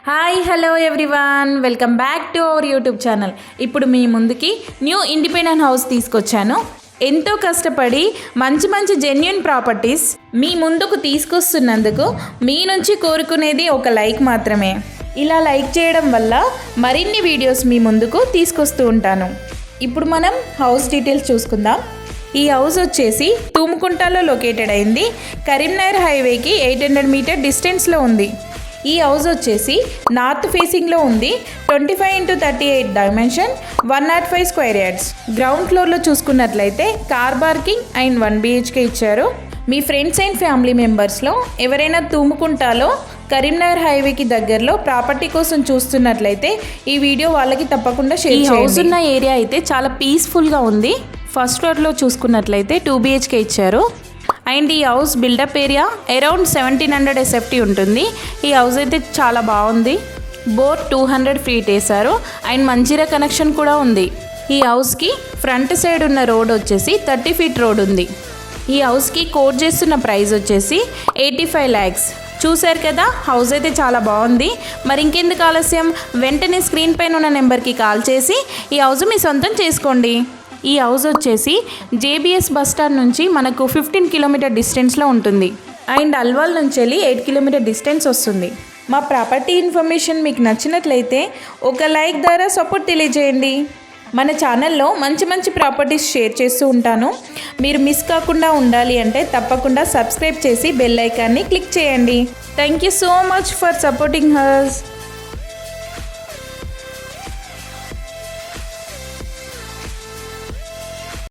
Hi hello everyone, welcome back to our YouTube channel. ఇప్పుడు మీ ముందుకి new independent house తీసుకొచ్చాను. ఎంతో కష్టపడి మంచి మంచి జెన్యూన్ ప్రాపర్టీస్ మీ ముందుకు తీసుకొస్తున్నందుకు మీ నుంచి కోరుకునేది ఒక లైక్ మాత్రమే. ఇలా లైక్ చేయడం వల్ల మరిన్ని వీడియోస్ మీ ముందుకు తీసుకొస్తూ ఉంటాను. ఇప్పుడు మనం హౌస్ డీటెయిల్స్ చూసుకుందాం. ఈ హౌస్ వచ్చేసి తూముకుంటలో లొకేటెడ్ అయింది. కరీంనగర్ హైవేకి 800 మీటర్ డిస్టెన్స్లో ఉంది. ఈ హౌస్ వచ్చేసి నార్త్ ఫేసింగ్లో ఉంది. 25x38 dimension, 105 square yards. Ground ఫ్లోర్లో చూసుకున్నట్లయితే కార్ పార్కింగ్ అండ్ 1 BHK ఇచ్చారు. మీ ఫ్రెండ్స్ అండ్ ఫ్యామిలీ మెంబర్స్లో ఎవరైనా తూముకుంటాలో కరీంనగర్ హైవేకి దగ్గరలో ప్రాపర్టీ కోసం చూస్తున్నట్లయితే ఈ వీడియో వాళ్ళకి తప్పకుండా షేర్ చేయండి. ఈ హౌస్ ఉన్న ఏరియా అయితే చాలా పీస్ఫుల్గా ఉంది. ఫస్ట్ ఫ్లోర్లో చూసుకున్నట్లయితే 2 BHK ఇచ్చారు. అండ్ ఈ house built up area around 1700 SFT ఉంటుంది. ఈ హౌస్ అయితే చాలా బాగుంది. బోర్ 200 ఫీట్ వేశారు అండ్ మంజీరా కనెక్షన్ కూడా ఉంది. ఈ హౌస్కి ఫ్రంట్ సైడ్ ఉన్న రోడ్ వచ్చేసి 30 ఫీట్ రోడ్ ఉంది. ఈ హౌస్కి కోట్ చేస్తున్న ప్రైస్ వచ్చేసి 85 lakhs. చూశారు కదా, హౌస్ అయితే చాలా బాగుంది. మరి ఇంకెందుకు ఆలస్యం, వెంటనే స్క్రీన్ పైన ఉన్న నెంబర్కి కాల్ చేసి ఈ హౌస్ మీ సొంతం చేసుకోండి. ఈ హౌస్ వచ్చేసి JBS బస్ స్టాండ్ నుంచి మనకు 15 కిలోమీటర్ డిస్టెన్స్లో ఉంటుంది. అండ్ అల్వాల్ నుంచి వెళ్ళి 8 కిలోమీటర్ డిస్టెన్స్ వస్తుంది. మా ప్రాపర్టీ ఇన్ఫర్మేషన్ మీకు నచ్చినట్లయితే ఒక లైక్ ద్వారా సపోర్ట్ తెలియజేయండి. మన ఛానల్లో మంచి మంచి ప్రాపర్టీస్ షేర్ చేస్తూ ఉంటాను. మీరు మిస్ కాకుండా ఉండాలి అంటే తప్పకుండా సబ్స్క్రైబ్ చేసి బెల్ ఐకాన్ని క్లిక్ చేయండి. Thank you so much for supporting has.